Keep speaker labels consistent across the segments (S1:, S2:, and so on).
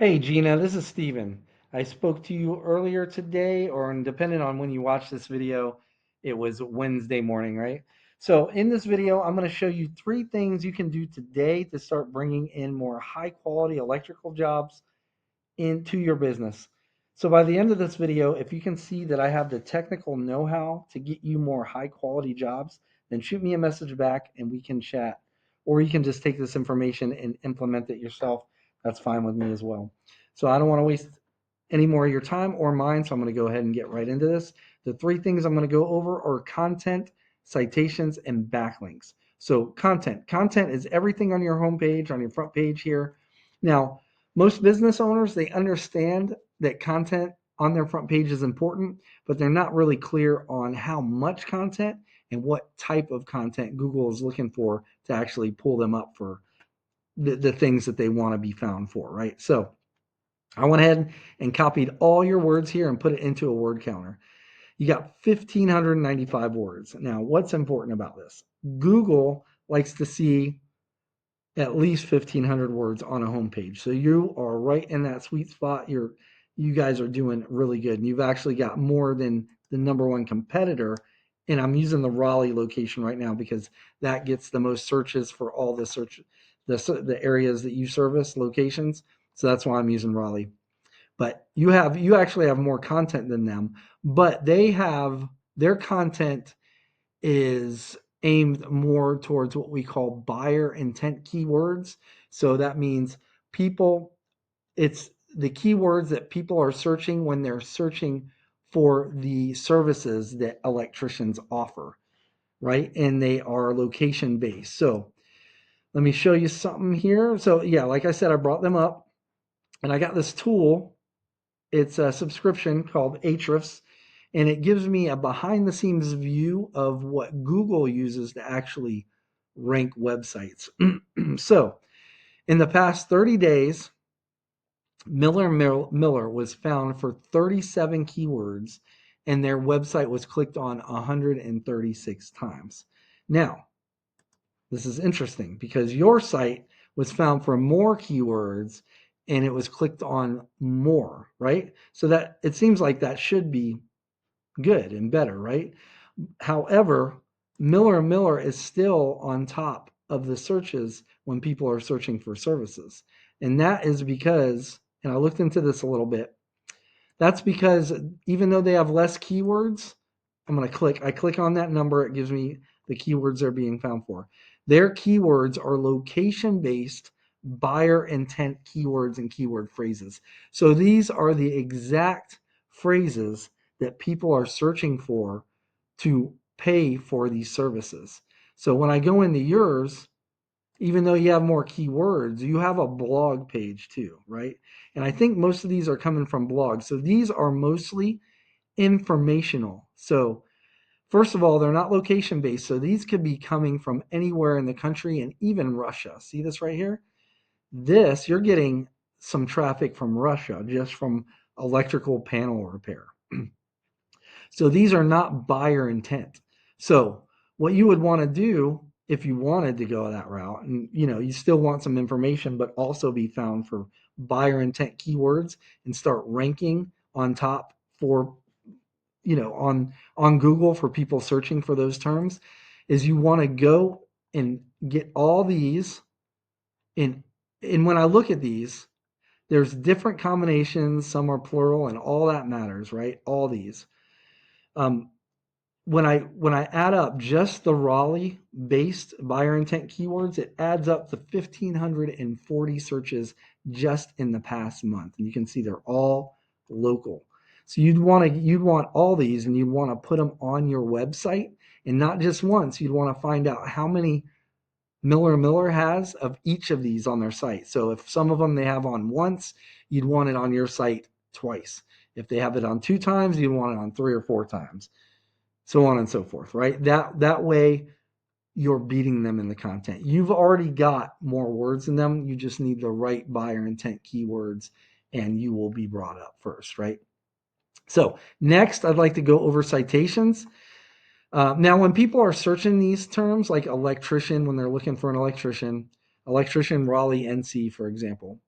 S1: Hey Gina, this is Steven. I spoke to you earlier today, or depending on when you watch this video, it was Wednesday morning, right? So in this video, I'm going to show you three things you can do today to start bringing in more high quality electrical jobs into your business. So by the end of this video, if you can see that I have the technical know-how to get you more high quality jobs, then shoot me a message back and we can chat. Or you can just take this information and implement it yourself. That's fine with me as well. So I don't want to waste any more of your time or mine, so I'm going to go ahead and get right into this. The three things I'm going to go over are content, citations, and backlinks. So content is everything on your homepage, on your front page here. Now, most business owners, they understand that content on their front page is important, but they're not really clear on how much content and what type of content Google is looking for to actually pull them up for the things that they want to be found for, right? So I went ahead and copied all your words here and put it into a word counter. You got 1,595 words. Now, what's important about this? Google likes to see at least 1,500 words on a homepage. So you are right in that sweet spot. You guys are doing really good. And you've actually got more than the number one competitor. And I'm using the Raleigh location right now because that gets the most searches for all the areas that you service locations. So that's why I'm using Raleigh. But you actually have more content than them, but they have their content is aimed more towards what we call buyer intent keywords. So that means people, it's the keywords that people are searching when they're searching for the services that electricians offer, right? And they are location based. So let me show you something here. So, yeah, like I said, I brought them up and I got this tool. It's a subscription called Ahrefs, and it gives me a behind the scenes view of what Google uses to actually rank websites. So, in the past 30 days, Miller was found for 37 keywords, and their website was clicked on 136 times. Now, this is interesting because your site was found for more keywords and it was clicked on more, right? So that it seems like that should be good and better, right? However, Miller is still on top of the searches when people are searching for services. And that is because, and I looked into this a little bit, that's because even though they have less keywords, I click on that number, it gives me the keywords they're being found for. Their keywords are location based buyer intent keywords and keyword phrases. So these are the exact phrases that people are searching for to pay for these services. So when I go into yours, even though you have more keywords, you have a blog page too, right? And I think most of these are coming from blogs. So these are mostly informational. So, first of all, they're not location based. So these could be coming from anywhere in the country and even Russia. See this right here? You're getting some traffic from Russia just from electrical panel repair. So these are not buyer intent. So what you would want to do if you wanted to go that route, and you still want some information, but also be found for buyer intent keywords and start ranking on top for on Google for people searching for those terms, is you want to go and get all these in. And when I look at these, there's different combinations. Some are plural, and all that matters, right? All these. Um, when I add up just the Raleigh based buyer intent keywords, it adds up to 1,540 searches just in the past month. And you can see they're all local. So you'd want all these and you'd want to put them on your website, and not just once. You'd want to find out how many Miller has of each of these on their site. So if some of them they have on once, you'd want it on your site twice. If they have it on two times, you'd want it on three or four times, so on and so forth, right? That way you're beating them in the content. You've already got more words in them. You just need the right buyer intent keywords and you will be brought up first, right? So next, I'd like to go over citations. Now, when people are searching these terms, like electrician, when they're looking for an electrician Raleigh, NC, for example.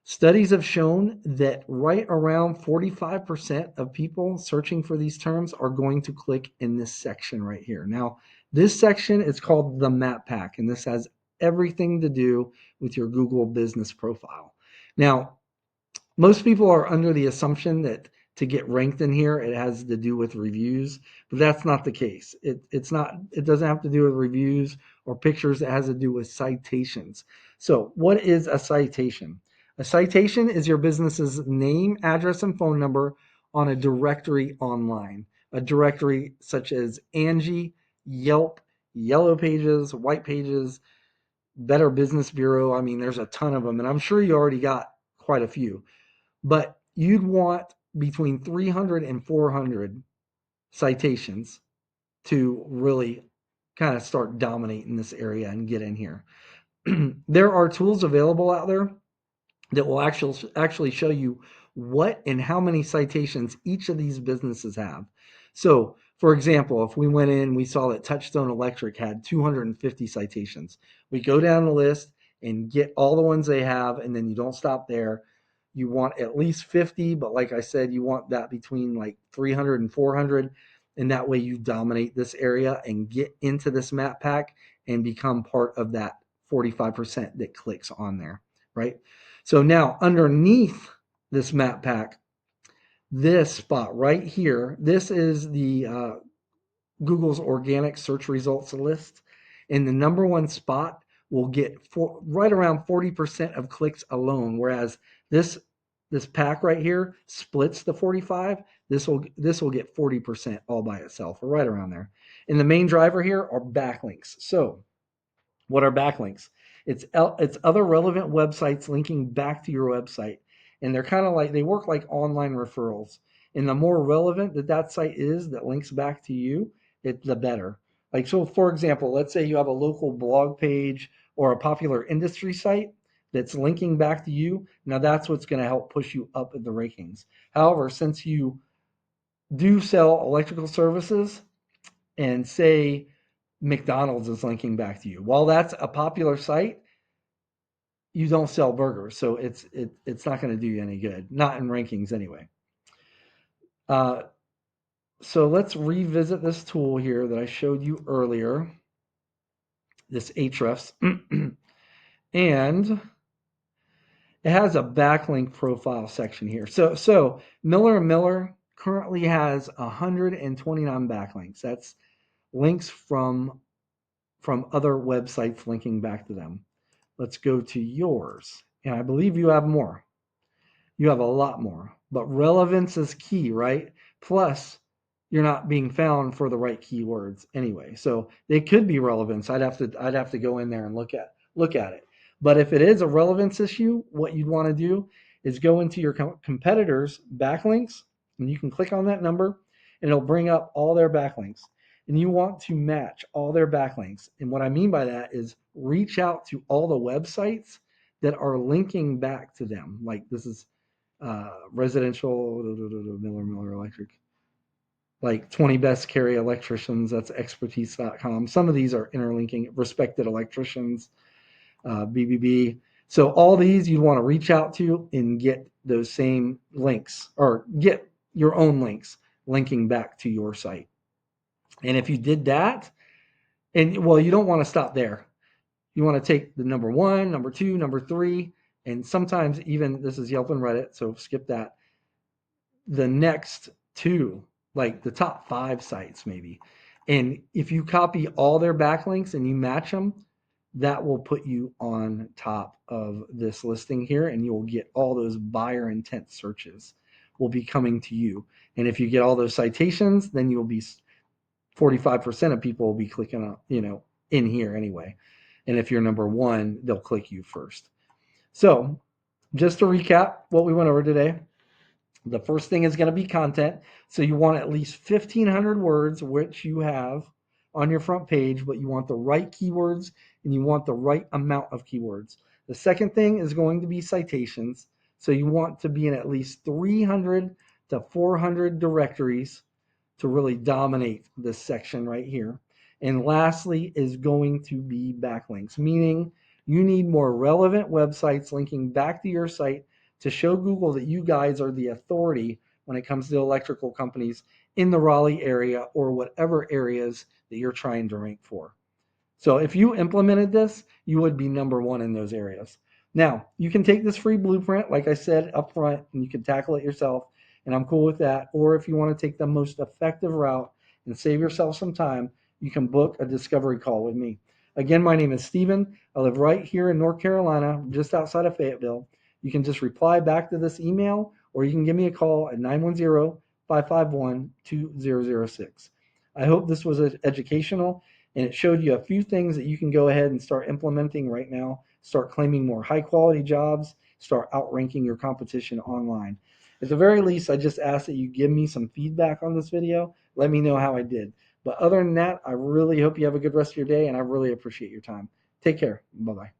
S1: Studies have shown that right around 45% of people searching for these terms are going to click in this section right here. Now, this section is called the map pack, and this has everything to do with your Google business profile. Now, most people are under the assumption that to get ranked in here, it has to do with reviews, but that's not the case. It's not. It doesn't have to do with reviews or pictures. It has to do with citations. So, what is a citation? A citation is your business's name, address, and phone number on a directory online. A directory such as Angie, Yelp, Yellow Pages, White Pages, Better Business Bureau. I mean, there's a ton of them, and I'm sure you already got quite a few. But you'd want between 300 and 400 citations to really kind of start dominating this area and get in here. There are tools available out there that will actually show you what and how many citations each of these businesses have. So, for example, if we went in, we saw that Touchstone Electric had 250 citations. We go down the list and get all the ones they have, and then you don't stop there. You want at least 50, but like I said, you want that between like 300 and 400, and that way you dominate this area and get into this map pack and become part of that 45% that clicks on there, right? So now underneath this map pack, this spot right here, this is the Google's organic search results list. And the number one spot will get right around 40% of clicks alone, whereas this pack right here splits the 45. This will get 40% all by itself, or right around there. And the main driver here are backlinks. So what are backlinks? It's other relevant websites linking back to your website, and they're kind of like they work like online referrals. And the more relevant that site is that links back to you, the better. Like so, for example, let's say you have a local blog page or a popular industry site that's linking back to you. Now that's what's going to help push you up in the rankings. However, since you do sell electrical services, and say McDonald's is linking back to you. While that's a popular site, you don't sell burgers, so it's not going to do you any good, not in rankings anyway. Uh, so let's revisit this tool here that I showed you earlier, this Ahrefs, and it has a backlink profile section here. So Miller & Miller currently has 129 backlinks. That's links from other websites linking back to them. Let's go to yours. And I believe you have more. You have a lot more. But relevance is key, right? Plus, you're not being found for the right keywords anyway. So they could be relevance. I'd have to go in there and look at it. But if it is a relevance issue, what you'd want to do is go into your competitors' backlinks, and you can click on that number, and it'll bring up all their backlinks. And you want to match all their backlinks. And what I mean by that is reach out to all the websites that are linking back to them. Like this is residential Miller Electric, like 20 best carry electricians. That's expertise.com. Some of these are interlinking. Respected electricians, BBB. So all these you want to reach out to and get those same links, or get your own links linking back to your site. And if you did that, and well, you don't want to stop there. You want to take the number 1, number 2, number 3, and sometimes even, this is Yelp and Reddit, so skip that, the next 2, like the top 5 sites maybe. And if you copy all their backlinks and you match them, that will put you on top of this listing here, and you will get all those buyer intent searches will be coming to you. And if you get all those citations, then you'll be 45% of people will be clicking on, in here anyway. And if you're number 1, they'll click you first. So just to recap what we went over today, the first thing is going to be content. So you want at least 1,500 words, which you have on your front page, but you want the right keywords and you want the right amount of keywords. The second thing is going to be citations. So you want to be in at least 300 to 400 directories to really dominate this section right here. And lastly is going to be backlinks, meaning you need more relevant websites linking back to your site to show Google that you guys are the authority when it comes to electrical companies in the Raleigh area or whatever areas that you're trying to rank for. So if you implemented this, you would be number one in those areas. Now, you can take this free blueprint, like I said up front, and you can tackle it yourself, and I'm cool with that. Or if you want to take the most effective route and save yourself some time, you can book a discovery call with me. Again, my name is Steven. I live right here in North Carolina, just outside of Fayetteville. You can just reply back to this email, or you can give me a call at 910-551-2006. I hope this was educational and it showed you a few things that you can go ahead and start implementing right now. Start claiming more high quality jobs, start outranking your competition online. At the very least, I just ask that you give me some feedback on this video. Let me know how I did. But other than that, I really hope you have a good rest of your day, and I really appreciate your time. Take care. Bye-bye.